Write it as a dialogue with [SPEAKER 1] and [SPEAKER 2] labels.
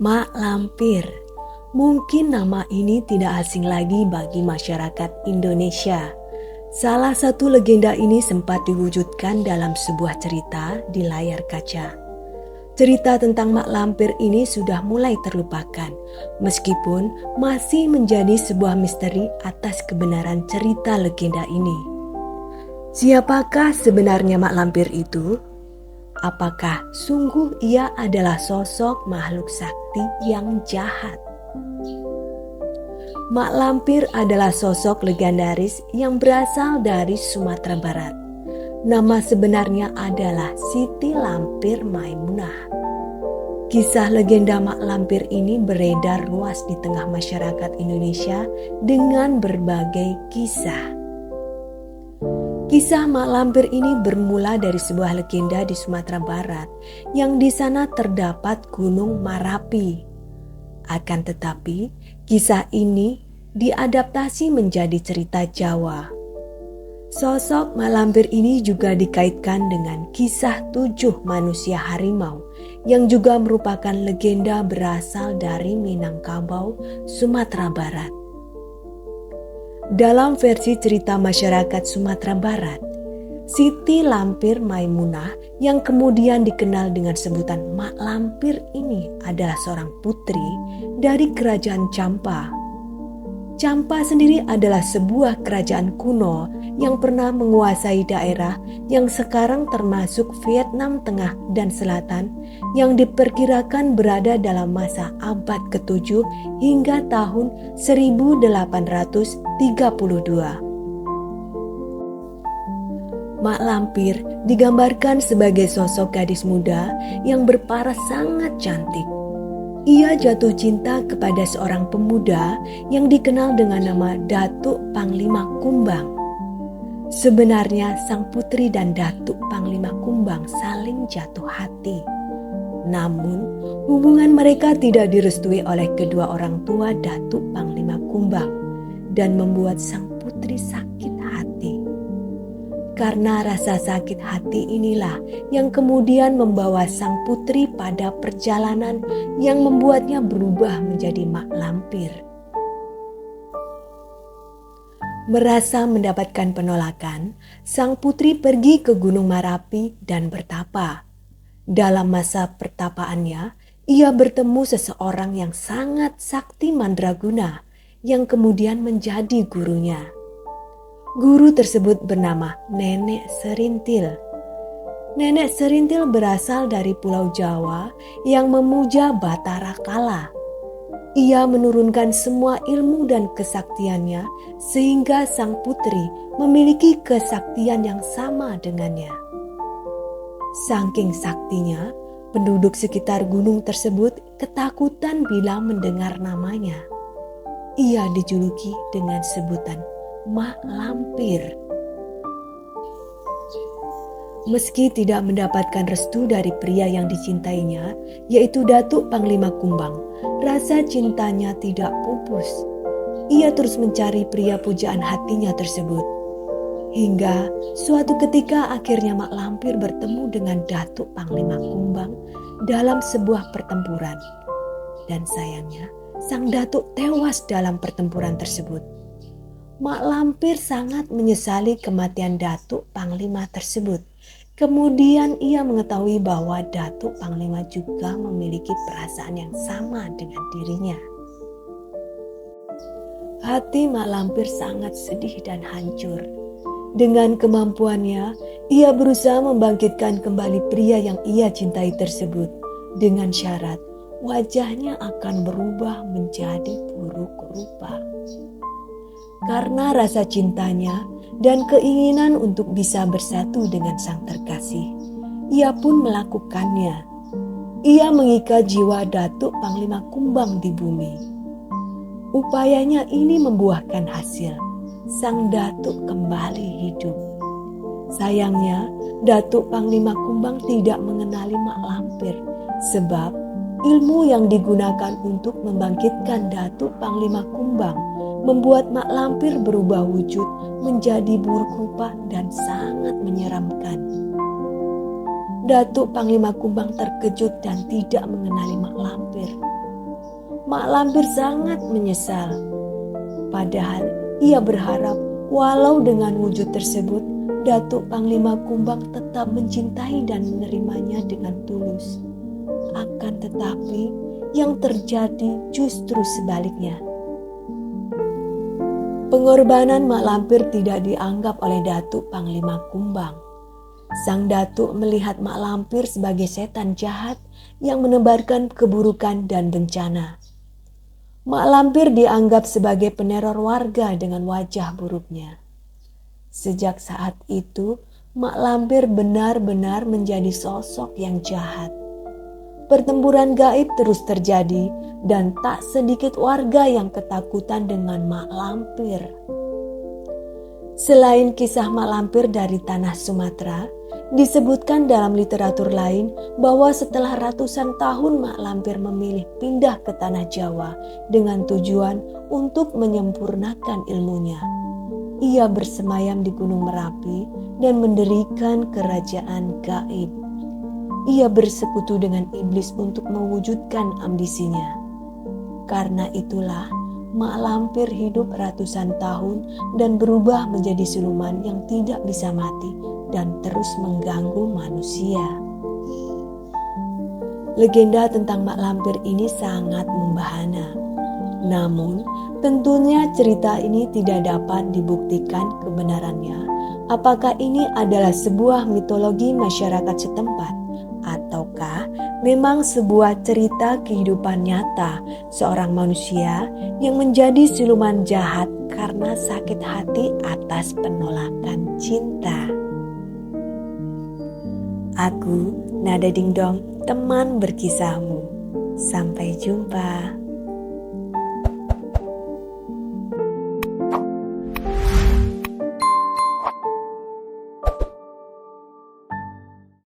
[SPEAKER 1] Mak Lampir. Mungkin nama ini tidak asing lagi bagi masyarakat Indonesia. Salah satu legenda ini sempat diwujudkan dalam sebuah cerita di layar kaca. Cerita tentang Mak Lampir ini sudah mulai terlupakan, meskipun masih menjadi sebuah misteri atas kebenaran cerita legenda ini. Siapakah sebenarnya Mak Lampir itu? Apakah sungguh ia adalah sosok makhluk sakti yang jahat? Mak Lampir adalah sosok legendaris yang berasal dari Sumatera Barat. Nama sebenarnya adalah Siti Lampir Maimunah. Kisah legenda Mak Lampir ini beredar luas di tengah masyarakat Indonesia dengan berbagai kisah. Kisah Mak Lampir ini bermula dari sebuah legenda di Sumatera Barat yang di sana terdapat Gunung Marapi. Akan tetapi, kisah ini diadaptasi menjadi cerita Jawa. Sosok Mak Lampir ini juga dikaitkan dengan kisah 7 manusia harimau yang juga merupakan legenda berasal dari Minangkabau, Sumatera Barat. Dalam versi cerita masyarakat Sumatera Barat, Siti Lampir Maimunah yang kemudian dikenal dengan sebutan Mak Lampir ini adalah seorang putri dari kerajaan Champa. Champa sendiri adalah sebuah kerajaan kuno yang pernah menguasai daerah yang sekarang termasuk Vietnam Tengah dan Selatan yang diperkirakan berada dalam masa abad ke-7 hingga tahun 1832. Mak Lampir digambarkan sebagai sosok gadis muda yang berparas sangat cantik. Ia jatuh cinta kepada seorang pemuda yang dikenal dengan nama Datuk Panglima Kumbang. Sebenarnya sang putri dan Datuk Panglima Kumbang saling jatuh hati. Namun, hubungan mereka tidak direstui oleh kedua orang tua Datuk Panglima Kumbang dan membuat sang putri sakit hati. Karena rasa sakit hati inilah yang kemudian membawa sang putri pada perjalanan yang membuatnya berubah menjadi Mak Lampir. Merasa mendapatkan penolakan, sang putri pergi ke Gunung Marapi dan bertapa. Dalam masa pertapaannya, ia bertemu seseorang yang sangat sakti mandraguna yang kemudian menjadi gurunya. Guru tersebut bernama Nenek Serintil. Nenek Serintil berasal dari Pulau Jawa yang memuja Batara Kala. Ia menurunkan semua ilmu dan kesaktiannya sehingga sang putri memiliki kesaktian yang sama dengannya. Saking saktinya, penduduk sekitar gunung tersebut ketakutan bila mendengar namanya. Ia dijuluki dengan sebutan Mak Lampir. Meski tidak mendapatkan restu dari pria yang dicintainya, yaitu Datuk Panglima Kumbang, rasa cintanya tidak pupus. Ia terus mencari pria pujaan hatinya tersebut. Hingga suatu ketika akhirnya Mak Lampir bertemu dengan Datuk Panglima Kumbang dalam sebuah pertempuran. Dan sayangnya, sang Datuk tewas dalam pertempuran tersebut. Mak Lampir sangat menyesali kematian Datuk Panglima tersebut. Kemudian ia mengetahui bahwa Datuk Panglima juga memiliki perasaan yang sama dengan dirinya. Hati Mak Lampir sangat sedih dan hancur. Dengan kemampuannya, ia berusaha membangkitkan kembali pria yang ia cintai tersebut. Dengan syarat wajahnya akan berubah menjadi buruk rupa. Karena rasa cintanya dan keinginan untuk bisa bersatu dengan sang terkasih, ia pun melakukannya. Ia mengikat jiwa Datuk Panglima Kumbang di bumi. Upayanya ini membuahkan hasil. Sang Datuk kembali hidup. Sayangnya, Datuk Panglima Kumbang tidak mengenali Mak Lampir, sebab ilmu yang digunakan untuk membangkitkan Datuk Panglima Kumbang membuat Mak Lampir berubah wujud menjadi buruk rupa dan sangat menyeramkan. Datuk Panglima Kumbang terkejut dan tidak mengenali Mak Lampir. Mak Lampir sangat menyesal. Padahal ia berharap walau dengan wujud tersebut, Datuk Panglima Kumbang tetap mencintai dan menerimanya dengan tulus. Akan tetapi yang terjadi justru sebaliknya. Pengorbanan Mak Lampir tidak dianggap oleh Datuk Panglima Kumbang. Sang Datuk melihat Mak Lampir sebagai setan jahat yang menebarkan keburukan dan bencana. Mak Lampir dianggap sebagai peneror warga dengan wajah buruknya. Sejak saat itu, Mak Lampir benar-benar menjadi sosok yang jahat. Pertempuran gaib terus terjadi dan tak sedikit warga yang ketakutan dengan Mak Lampir. Selain kisah Mak Lampir dari tanah Sumatera, disebutkan dalam literatur lain bahwa setelah ratusan tahun Mak Lampir memilih pindah ke tanah Jawa dengan tujuan untuk menyempurnakan ilmunya. Ia bersemayam di Gunung Merapi dan mendirikan kerajaan gaib. Ia bersekutu dengan iblis untuk mewujudkan ambisinya. Karena itulah Mak Lampir hidup ratusan tahun dan berubah menjadi siluman yang tidak bisa mati dan terus mengganggu manusia. Legenda tentang Mak Lampir ini sangat membahana. Namun, tentunya cerita ini tidak dapat dibuktikan kebenarannya. Apakah ini adalah sebuah mitologi masyarakat setempat? Ataukah memang sebuah cerita kehidupan nyata seorang manusia yang menjadi siluman jahat karena sakit hati atas penolakan cinta? Aku, Nada Dingdong, teman berkisahmu. Sampai jumpa.